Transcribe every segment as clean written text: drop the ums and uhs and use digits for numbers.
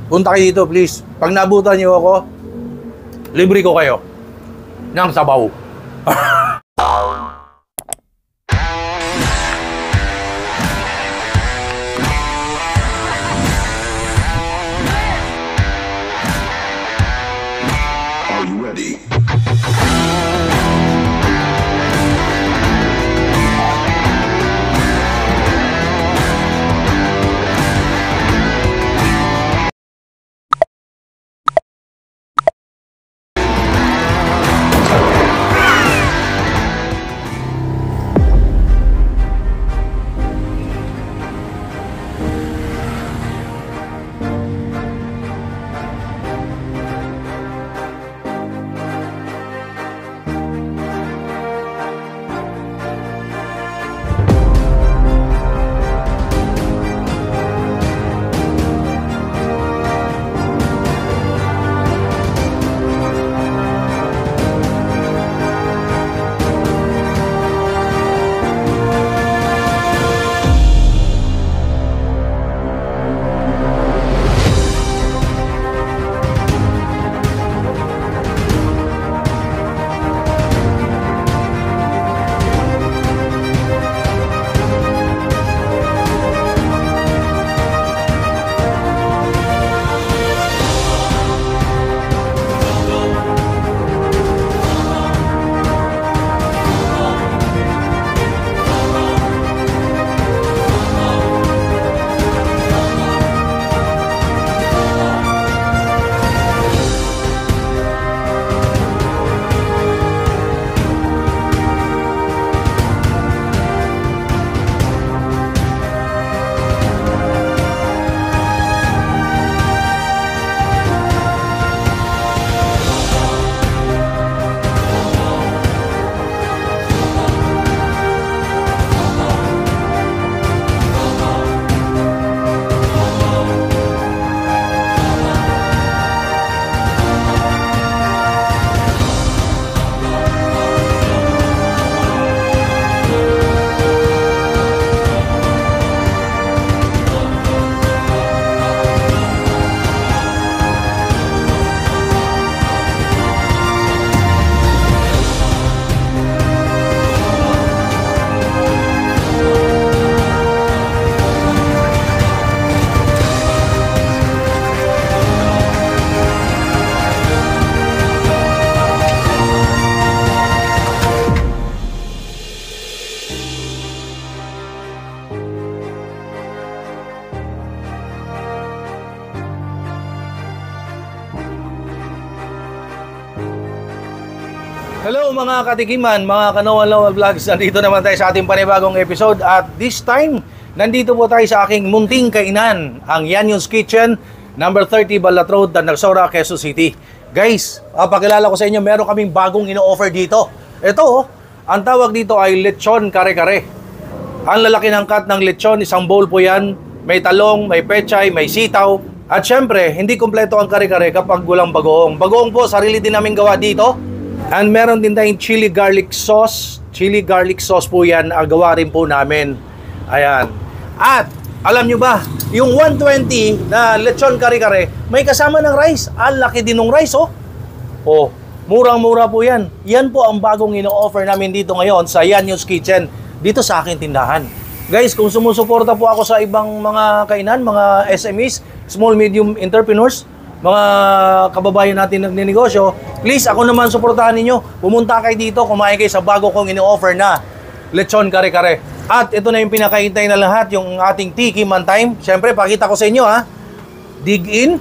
punta kayo dito, please. Pag nabutan niyo ako, libre ko kayo ng sabaw. Are you ready? Hello mga katikiman, mga Kanawan Vlogs. Nandito naman tayo sa ating panibagong episode. At this time, nandito po tayo sa aking munting kainan, ang Yanyon's Kitchen, number 30 Balat Road, Dandagsora, Quezon City. Guys, pakilala ko sa inyo, meron kaming bagong ino-offer dito. Ito, ang tawag dito ay lechon kare-kare. Ang lalaki ng cut ng lechon, isang bowl po yan. May talong, may pechay, may sitaw. At syempre, hindi kompleto ang kare-kare kapag walang bagoong. Bagoong po, sarili din namin gawa dito. And meron din tayong chili garlic sauce. Chili garlic sauce po yan, gawa rin po namin. Ayan. At, alam nyo ba, yung 120 na lechon kare-kare, may kasama ng rice. Ang laki din ng rice, oh. Oh, murang-mura po yan. Yan po ang bagong ino-offer namin dito ngayon sa Yanyon's Kitchen, dito sa aking tindahan. Guys, kung sumusuporta po ako sa ibang mga kainan, mga SMEs, small medium entrepreneurs, mga kababayan natin nagnenegosyo, please ako naman suportahan ninyo. Pumunta kayo dito, kumain kayo sa bago kong ino-offer na lechon kare-kare. At ito na yung pinakaintay na lahat, yung ating Tiki Man Time. Siyempre, pakita ko sa inyo ha. Dig in.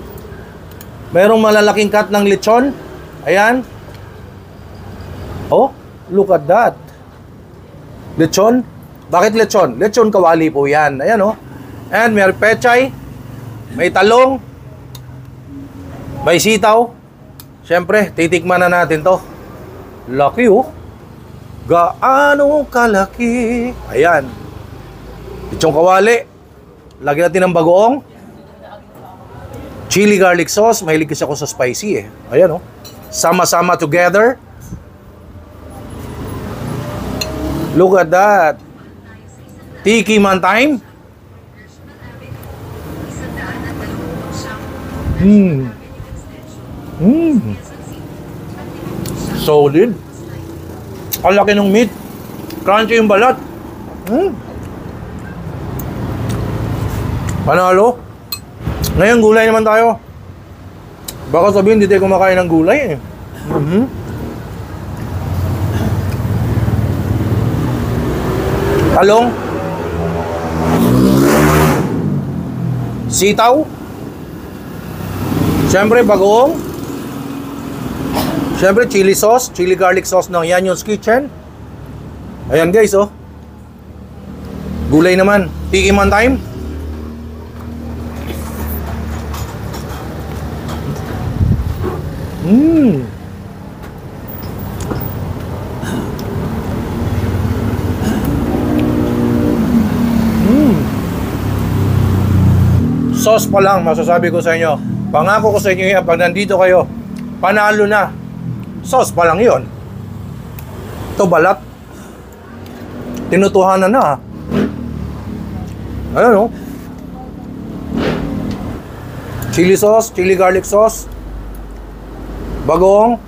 Merong malalaking cut ng lechon. Ayan. Oh, look at that. Lechon. Bakit lechon? Lechon kawali po yan. Ayan oh. And may pechay. May talong. May sitaw. Siyempre, titikman na natin to. Laki oh. Gaano kalaki. Ayan. Lechon kawali. Lagyan natin ng bagoong. Chili garlic sauce. Mahilig kasi ako sa spicy eh. Ayan oh. Sama-sama together. Look at that. Tiki Man Time. Solid. Ang laki ng meat. Crunchy yung balat. Panalo. Ngayon, gulay naman tayo. Baka sabihin, hindi tayo kumakain ng gulay eh. Talong. Sitaw. Siyempre, bagoong. Siyempre, chili sauce. Chili garlic sauce ng Yanyon's Kitchen. Ayan guys, oh. Gulay naman. Tikiman time. Sauce pa lang, masasabi ko sa inyo. Pangako ko sa inyo yan, pag nandito kayo, panalo na. Sauce pa lang yun. Ito balat. Tinutuhanan na. Ayan, oh. Chili sauce, chili garlic sauce. Bagoong.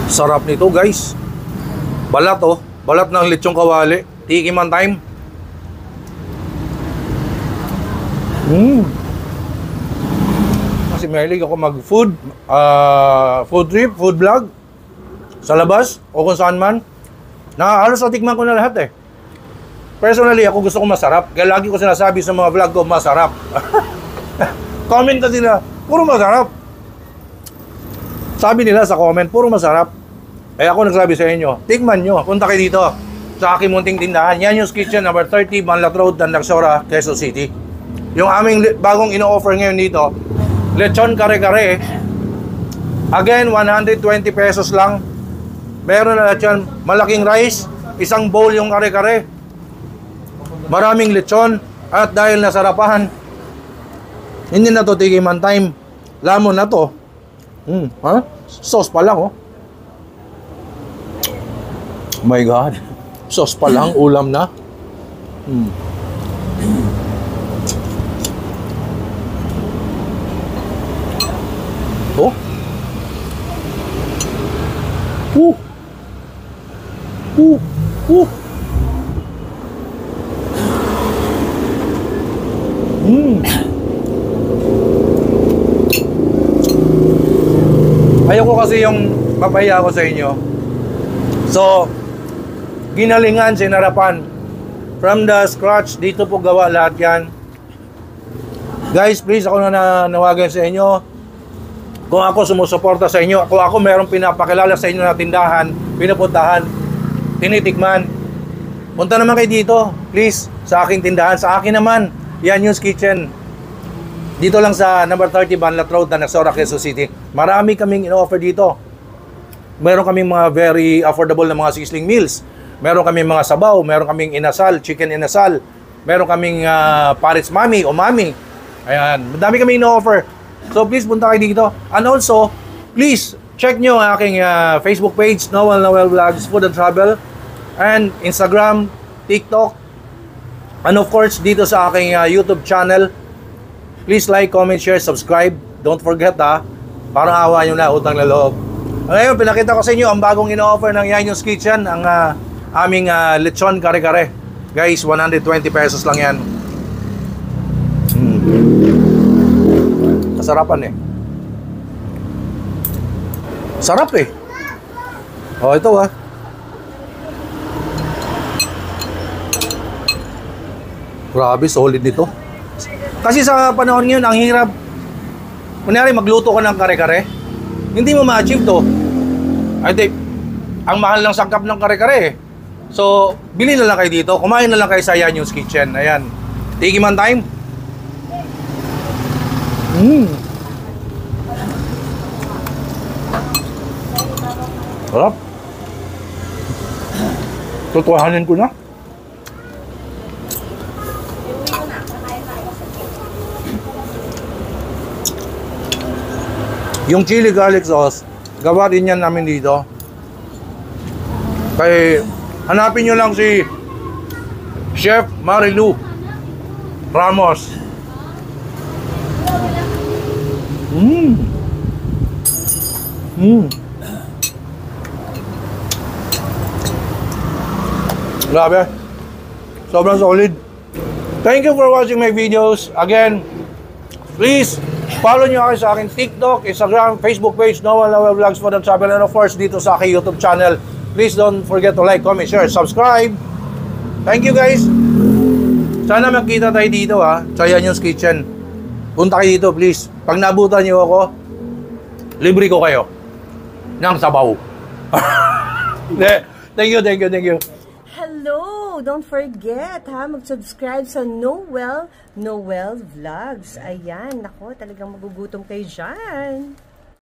Sarap nito, guys. Balat, oh. Balat ng lechong kawali. Tikiman time. Kasi mahilig ako mag-food, food trip, food vlog sa labas o kung saan man. Halos natikman ko na lahat eh. Personally, ako gusto ko masarap. Kaya lagi ko sinasabi sa mga vlog ko, masarap. Comment kasi nila, puro masarap. Sabi nila sa comment, puro masarap. Kaya ako nagsabi sa inyo, tikman nyo, punta kayo dito sa aking munting tindahan. Yanyon's Kitchen, number 30, Banlat Road, Tandagsora, Quezon City. Yung aming bagong ino-offer ngayon dito, lechon kare-kare. Again, 120 pesos lang. Meron na lechon, malaking rice, isang bowl yung kare-kare. Maraming lechon, at dahil nasarapahan, hindi na to tikiman time. Lamon na to. Sauce pa lang, oh. My God. Sauce pa lang, ulam na. Oh. Ayoko kasi yung papaya ko sa inyo. So, ginalingan, sinarapan. From the scratch, dito po gawa lahat yan. Guys, please, ako na nawagan sa inyo. Kung ako sumusuporta sa inyo, kung ako merong pinapakilala sa inyo na tindahan, pinupuntahan, tinitikman, punta naman kayo dito, please, sa aking tindahan. Sa akin naman, Yanyon's Kitchen. Dito lang sa number 30 Banlat Road, Tandagsora, Quezon City. Marami kaming in-offer dito. Meron kaming mga very affordable na mga sizzling meals. Meron kaming mga sabaw, meron kaming inasal, chicken inasal. Meron kaming Paris Mami o Mami. Ayan, madami kaming in-offer. So please punta kayo dito. And also, please check nyo ang aking Facebook page, Noel Vlogs Food and Travel, and Instagram, TikTok, and of course dito sa aking YouTube channel. Please like, comment, share, subscribe. Don't forget parang awa nyo na, utang na loob. Ngayon, pinakita ko sa inyo ang bagong ino-offer ng Yanyon's Kitchen, ang aming lechon kare-kare. Guys, 120 pesos lang yan. Kasarapan eh. Sarap eh. Oh, ito Grabe, solid nito. Kasi sa panahon ngayon, ang hirap. Kunyari, magluto ka ng kare-kare, hindi mo ma-achieve to. Ay, ang mahal ng sangkap ng kare-kare eh. So, bili na lang kayo dito. Kumain na lang kayo sa Yanyon's Kitchen. Ayan. Tikiman time. Sarap. Tutuhanin ko na. Yung chili garlic sauce, gawa din yan namin dito. Kaya hanapin nyo lang si Chef Marilu Ramos. Grabe. Sobrang solid. Thank you for watching my videos. Again, please follow nyo ako sa aking TikTok, Instagram, Facebook page, Noel Noel Vlogs for the Travel, and of course dito sa aking YouTube channel. Please don't forget to like, comment, share, subscribe. Thank you guys. Sana magkita tayo dito sa Yanyo's Kitchen. Punta kayo dito please. Pag nabutan nyo ako, libre ko kayo ng sabaw. Thank you. Hello! Don't forget mag-subscribe sa Noel Vlogs. Ayan, nako, talagang magugutom kayo dyan.